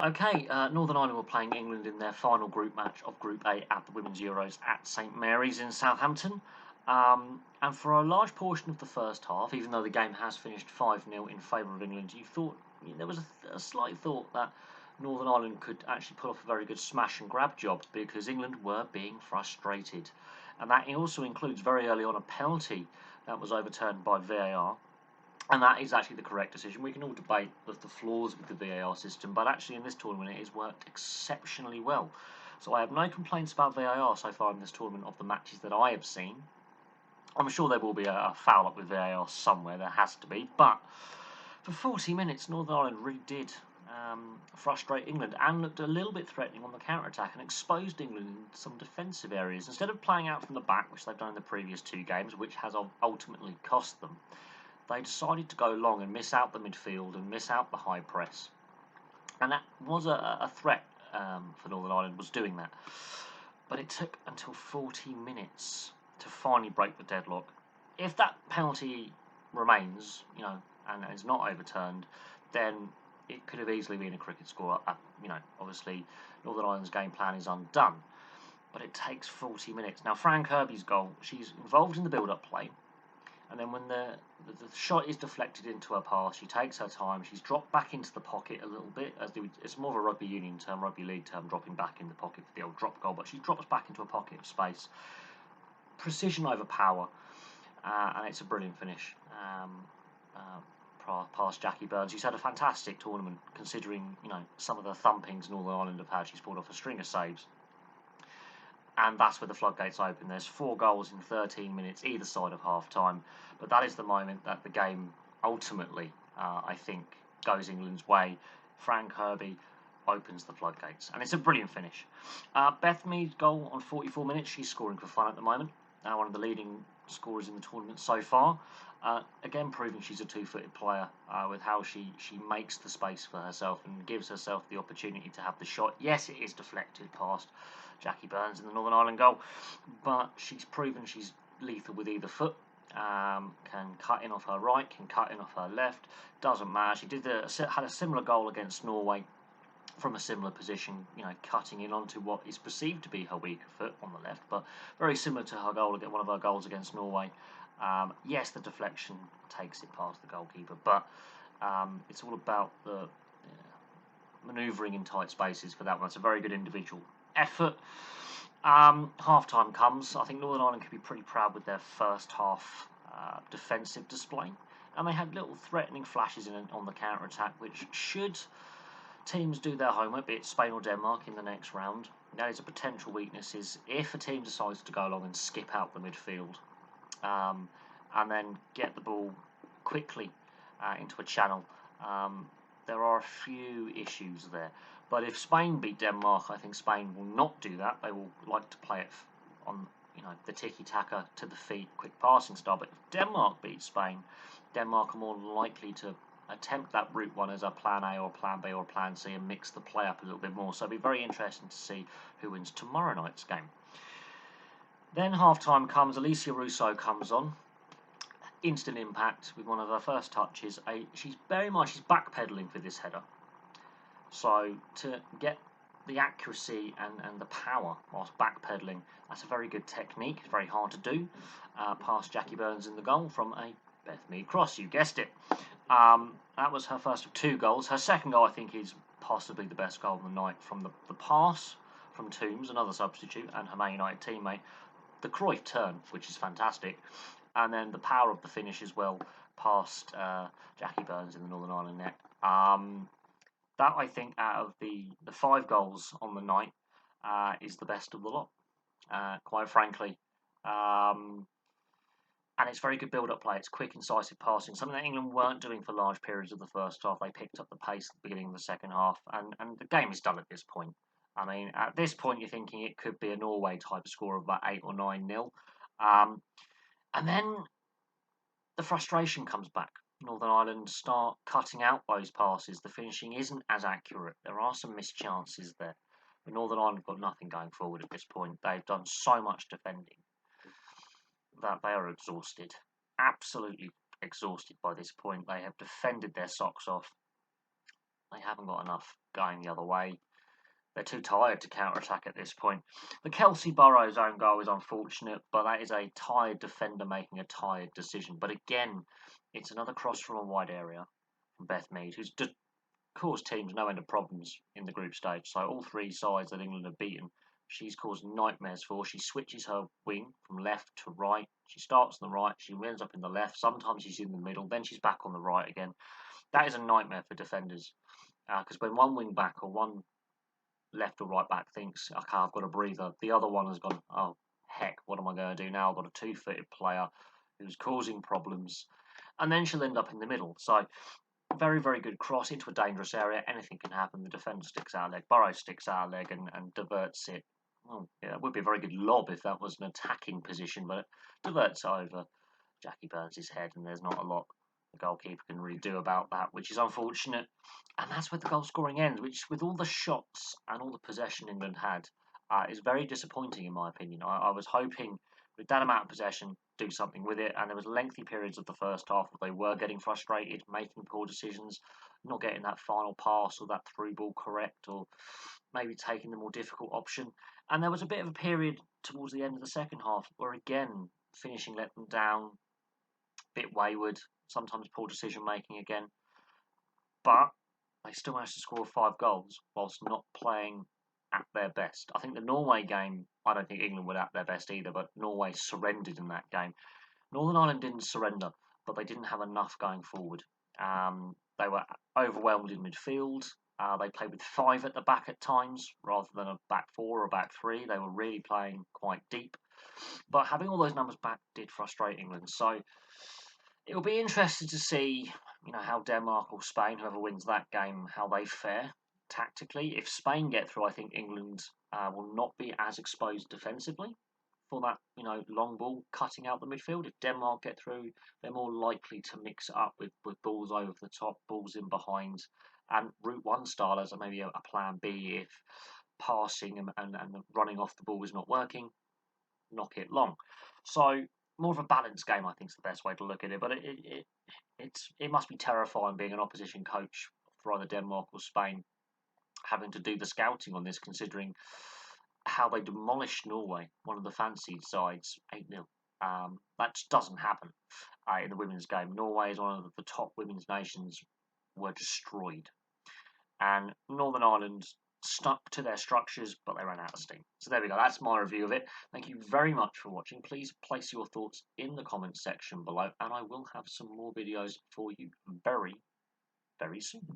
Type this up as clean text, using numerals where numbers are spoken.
Okay, Northern Ireland were playing England in their final group match of Group A at the Women's Euros at St Mary's in Southampton. And for a large portion of the first half, even though the game has finished 5-0 in favour of England, there was a slight thought that Northern Ireland could actually pull off a very good smash and grab job because England were being frustrated. And that also includes very early on a penalty that was overturned by VAR. And that is actually the correct decision. We can all debate the flaws with the VAR system, but actually in this tournament it has worked exceptionally well. So I have no complaints about VAR so far in this tournament of the matches that I have seen. I'm sure there will be a foul up with VAR somewhere, there has to be, but for 40 minutes Northern Ireland really did frustrate England and looked a little bit threatening on the counter-attack and exposed England in some defensive areas. Instead of playing out from the back, which they've done in the previous two games, which has ultimately cost them, they decided to go long and miss out the midfield and miss out the high press. And that was a threat for Northern Ireland, was doing that. But it took until 40 minutes to finally break the deadlock. If that penalty remains, and is not overturned, then it could have easily been a cricket score. Obviously, Northern Ireland's game plan is undone. But it takes 40 minutes. Now, Fran Kirby's goal, she's involved in the build-up play. And then when the shot is deflected into her pass, she takes her time. She's dropped back into the pocket a little bit. It's more of a rugby union term, rugby league term, dropping back in the pocket for the old drop goal. But she drops back into a pocket of space. Precision over power. And it's a brilliant finish. Past Jackie Burns, who's had a fantastic tournament, considering some of the thumpings Northern Ireland have had. She's pulled off a string of saves. And that's where the floodgates open. There's 4 goals in 13 minutes either side of half-time, but that is the moment that the game ultimately, I think, goes England's way. Fran Kirby opens the floodgates, and it's a brilliant finish. Beth Mead's goal on 44 minutes, she's scoring for fun at the moment. One of the leading scorers in the tournament so far. Again, proving she's a two-footed player with how she makes the space for herself and gives herself the opportunity to have the shot. Yes, it is deflected past Jackie Burns in the Northern Ireland goal, but she's proven she's lethal with either foot. Can cut in off her right, can cut in off her left. Doesn't matter. She had a similar goal against Norway from a similar position, cutting in onto what is perceived to be her weaker foot on the left, but very similar to her goal, one of her goals against Norway. Yes, the deflection takes it past the goalkeeper, but it's all about the manoeuvring in tight spaces for that one. It's a very good individual effort. Half-time comes. I think Northern Ireland could be pretty proud with their first half defensive display, and they had little threatening flashes on the counter-attack, which should teams do their homework, be it Spain or Denmark in the next round. That is a potential weakness, is if a team decides to go along and skip out the midfield and then get the ball quickly into a channel. There are a few issues there. But if Spain beat Denmark, I think Spain will not do that. They will like to play it on the tiki-taka to the feet, quick passing style. But if Denmark beats Spain, Denmark are more likely to attempt that route one as a plan A or plan B or plan C and mix the play up a little bit more. So it'll be very interesting to see who wins tomorrow night's game. Then half-time comes, Alessia Russo comes on. Instant impact with one of her first touches. She's backpedaling for this header. So to get the accuracy and the power whilst backpedaling, that's a very good technique. It's very hard to do. Past Jackie Burns in the goal from a Beth Mead cross, you guessed it. That was her first of 2 goals. Her second goal, I think, is possibly the best goal of the night, from the pass from Toombs, another substitute, and her Man United teammate. The Cruyff turn, which is fantastic, and then the power of the finish as well, past Jackie Burns in the Northern Ireland net. That, I think, out of the 5 goals on the night, is the best of the lot, quite frankly. And it's very good build-up play. It's quick, incisive passing, something that England weren't doing for large periods of the first half. They picked up the pace at the beginning of the second half, and the game is done at this point. I mean, at this point, you're thinking it could be a Norway type of score of about 8 or 9-0. And then the frustration comes back. Northern Ireland start cutting out those passes. The finishing isn't as accurate. There are some missed chances there. But Northern Ireland have got nothing going forward at this point. They've done so much defending that they are exhausted. Absolutely exhausted by this point. They have defended their socks off. They haven't got enough going the other way. They're too tired to counter-attack at this point. The Kelsey Burrows own goal is unfortunate, but that is a tired defender making a tired decision. But again, it's another cross from a wide area from Beth Mead, who's just caused teams no end of problems in the group stage. So all three sides that England have beaten, she's caused nightmares for. She switches her wing from left to right. She starts on the right, she ends up in the left. Sometimes she's in the middle, then she's back on the right again. That is a nightmare for defenders. Because when one wing back or one left or right back thinks, okay, I've got a breather, the other one has gone, oh, heck, what am I going to do now? I've got a two-footed player who's causing problems. And then she'll end up in the middle. So, very, very good cross into a dangerous area. Anything can happen. The defender sticks out a leg, Burrow sticks out a leg and diverts it. Oh, yeah, it would be a very good lob if that was an attacking position, but it diverts over Jackie Burns' head, and there's not a lot the goalkeeper can really do about that, which is unfortunate. And that's where the goal scoring ends, which, with all the shots and all the possession England had, is very disappointing in my opinion. I was hoping with that amount of possession, do something with it, and there was lengthy periods of the first half where they were getting frustrated, making poor decisions, not getting that final pass or that through ball correct, or maybe taking the more difficult option. And there was a bit of a period towards the end of the second half where again finishing let them down, bit wayward, sometimes poor decision making again. But they still managed to score 5 goals whilst not playing at their best. I think the Norway game, I don't think England were at their best either, but Norway surrendered in that game. Northern Ireland didn't surrender, but they didn't have enough going forward. They were overwhelmed in midfield. They played with 5 at the back at times rather than a back 4 or a back 3. They were really playing quite deep. But having all those numbers back did frustrate England. So it'll be interesting to see, how Denmark or Spain, whoever wins that game, how they fare tactically. If Spain get through, I think England will not be as exposed defensively for that, long ball cutting out the midfield. If Denmark get through, they're more likely to mix it up with balls over the top, balls in behind, and route one style as maybe a plan B if passing and running off the ball is not working, knock it long. So more of a balanced game, I think, is the best way to look at it. But it must be terrifying being an opposition coach for either Denmark or Spain, having to do the scouting on this, considering how they demolished Norway, one of the fancied sides, 8-0. That just doesn't happen in the women's game. Norway is one of the top women's nations, were destroyed. And Northern Ireland stuck to their structures, but they ran out of steam. So there we go. That's my review of it. Thank you very much for watching. Please place your thoughts in the comments section below, and I will have some more videos for you very, very soon.